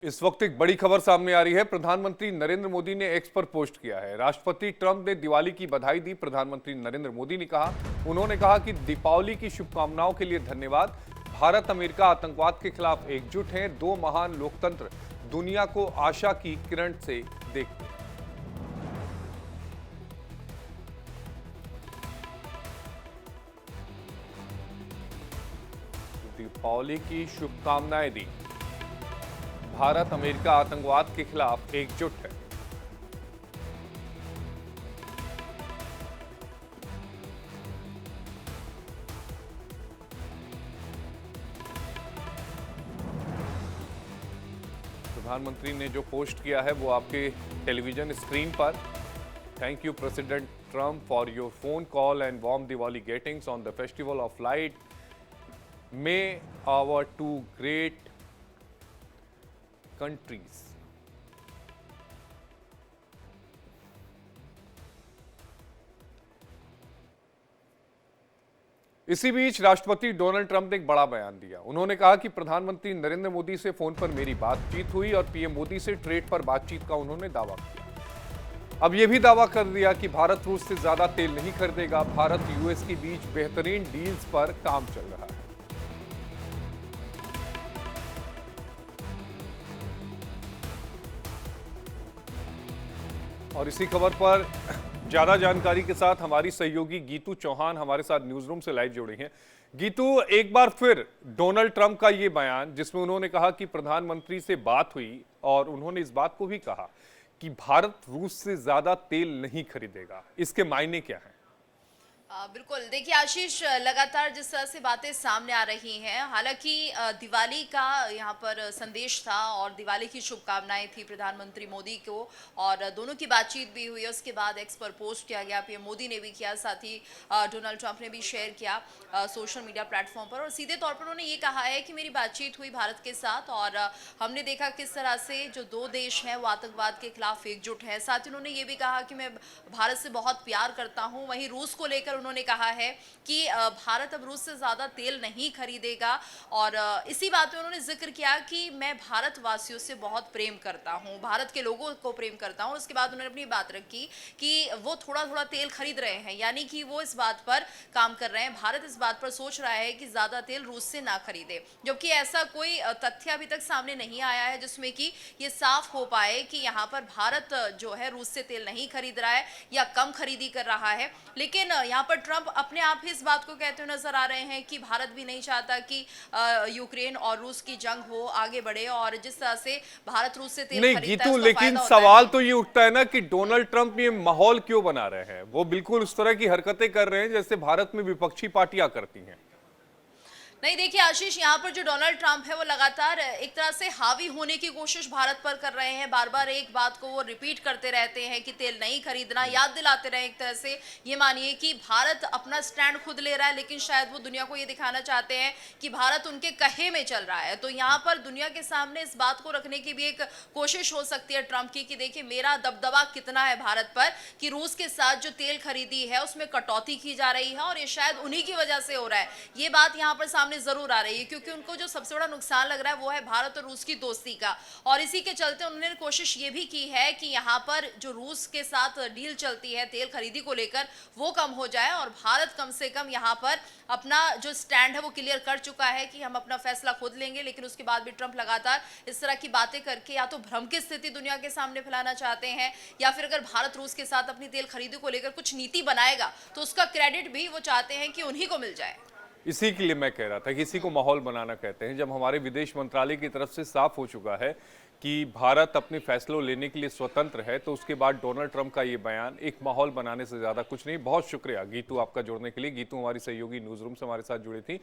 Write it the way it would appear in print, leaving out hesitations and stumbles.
इस वक्त एक बड़ी खबर सामने आ रही है। प्रधानमंत्री नरेंद्र मोदी ने एक्स पर पोस्ट किया है। राष्ट्रपति ट्रंप ने दिवाली की बधाई दी। प्रधानमंत्री नरेंद्र मोदी ने उन्होंने कहा कि दीपावली की शुभकामनाओं के लिए धन्यवाद। भारत अमेरिका आतंकवाद के खिलाफ एकजुट हैं। दो महान लोकतंत्र दुनिया को आशा की किरण से देखते हैं। दीपावली की शुभकामनाएं दी। भारत अमेरिका आतंकवाद के खिलाफ एकजुट है। प्रधानमंत्री ने जो पोस्ट किया है वो आपके टेलीविजन स्क्रीन पर। Thank you president Trump for your phone call and warm Diwali greetings on the festival of light. May our two great countries. इसी बीच राष्ट्रपति डोनाल्ड ट्रंप ने एक बड़ा बयान दिया। उन्होंने कहा कि प्रधानमंत्री नरेंद्र मोदी से फोन पर मेरी बातचीत हुई और पीएम मोदी से ट्रेड पर बातचीत का उन्होंने दावा किया। अब यह भी दावा कर दिया कि भारत रूस से ज्यादा तेल नहीं खरीदेगा। भारत यूएस के बीच बेहतरीन डील्स पर काम चल रहा है। और इसी खबर पर ज्यादा जानकारी के साथ हमारी सहयोगी गीतू चौहान हमारे साथ न्यूज रूम से लाइव जुड़ी हैं। गीतू, एक बार फिर डोनाल्ड ट्रंप का ये बयान जिसमें उन्होंने कहा कि प्रधानमंत्री से बात हुई और उन्होंने इस बात को भी कहा कि भारत रूस से ज्यादा तेल नहीं खरीदेगा, इसके मायने क्या हैं? बिल्कुल, देखिए आशीष, लगातार जिस तरह से बातें सामने आ रही हैं, हालांकि दिवाली का यहाँ पर संदेश था और दिवाली की शुभकामनाएं थी प्रधानमंत्री मोदी को और दोनों की बातचीत भी हुई। उसके बाद एक्स पर पोस्ट किया गया, पीएम मोदी ने भी किया, साथ ही डोनाल्ड ट्रंप ने भी शेयर किया सोशल मीडिया प्लेटफॉर्म पर और सीधे तौर पर उन्होंने ये कहा है कि मेरी बातचीत हुई भारत के साथ और हमने देखा किस तरह से जो दो देश हैं वो आतंकवाद के खिलाफ एकजुट है। साथ ही उन्होंने ये भी कहा कि मैं भारत से बहुत प्यार करता हूँ। वहीं रूस को लेकर उन्होंने कहा है कि भारत अब रूस से ज्यादा तेल नहीं खरीदेगा और इसी बात में उन्होंने जिक्र किया कि मैं भारतवासियों से बहुत प्रेम करता हूं, भारत के लोगों को प्रेम करता हूं। उसके बाद उन्होंने अपनी बात रखी कि वो थोड़ा थोड़ा तेल खरीद रहे हैं, यानी कि वो इस बात पर काम कर रहे हैं, भारत इस बात पर सोच रहा है कि ज्यादा तेल रूस से ना खरीदे, जबकि ऐसा कोई तथ्य अभी तक सामने नहीं आया है जिसमें कि ये साफ हो पाए कि यहाँ पर भारत जो है रूस से तेल नहीं खरीद रहा है या कम खरीदी कर रहा है। लेकिन यहाँ पर ट्रंप अपने आप ही इस बात को कहते हुए नजर आ रहे हैं कि भारत भी नहीं चाहता कि यूक्रेन और रूस की जंग हो, आगे बढ़े और जिस तरह से भारत रूस से तेल खरीदता है, लेकिन सवाल तो ये उठता है ना कि डोनाल्ड ट्रंप ये माहौल क्यों बना रहे हैं? वो बिल्कुल उस तरह की हरकतें कर रहे हैं जैसे भारत में विपक्षी पार्टियां करती हैं। नहीं, देखिए आशीष, यहाँ पर जो डोनाल्ड ट्रंप है वो लगातार एक तरह से हावी होने की कोशिश भारत पर कर रहे हैं। बार बार एक बात को वो रिपीट करते रहते हैं कि तेल नहीं खरीदना, याद दिलाते रहे एक तरह से। ये मानिए कि भारत अपना स्टैंड खुद ले रहा है, लेकिन शायद वो दुनिया को ये दिखाना चाहते हैं कि भारत उनके कहे में चल रहा है। तो यहाँ पर दुनिया के सामने इस बात को रखने की भी एक कोशिश हो सकती है ट्रंप की कि देखिए मेरा दबदबा कितना है भारत पर, कि रूस के साथ जो तेल खरीदी है उसमें कटौती की जा रही है और ये शायद उन्हीं की वजह से हो रहा है। ये बात यहाँ पर सामने जरूर आ रही है क्योंकि उनको जो सबसे बड़ा नुकसान लग रहा है वो है भारत और रूस की दोस्ती का, और इसी के चलते उन्होंने कोशिश ये भी की है कि यहाँ पर जो रूस के साथ डील चलती है तेल खरीदी को लेकर वो कम हो जाए और भारत कम से कम यहाँ पर अपना जो स्टैंड है वो क्लियर कर चुका है कि हम अपना फैसला खुद लेंगे। लेकिन उसके बाद भी ट्रंप लगातार इस तरह की बातें करके या तो भ्रम की स्थिति दुनिया के सामने फैलाना चाहते हैं या फिर अगर भारत रूस के साथ अपनी तेल खरीदी को लेकर कुछ नीति बनाएगा तो उसका क्रेडिट भी वो चाहते हैं कि उन्हीं को मिल जाए। इसी के लिए मैं कह रहा था कि इसी को माहौल बनाना कहते हैं। जब हमारे विदेश मंत्रालय की तरफ से साफ हो चुका है कि भारत अपने फैसलों लेने के लिए स्वतंत्र है, तो उसके बाद डोनाल्ड ट्रंप का ये बयान एक माहौल बनाने से ज्यादा कुछ नहीं। बहुत शुक्रिया गीतू आपका जुड़ने के लिए। गीतू हमारी सहयोगी न्यूज रूम से हमारे साथ जुड़ी थी।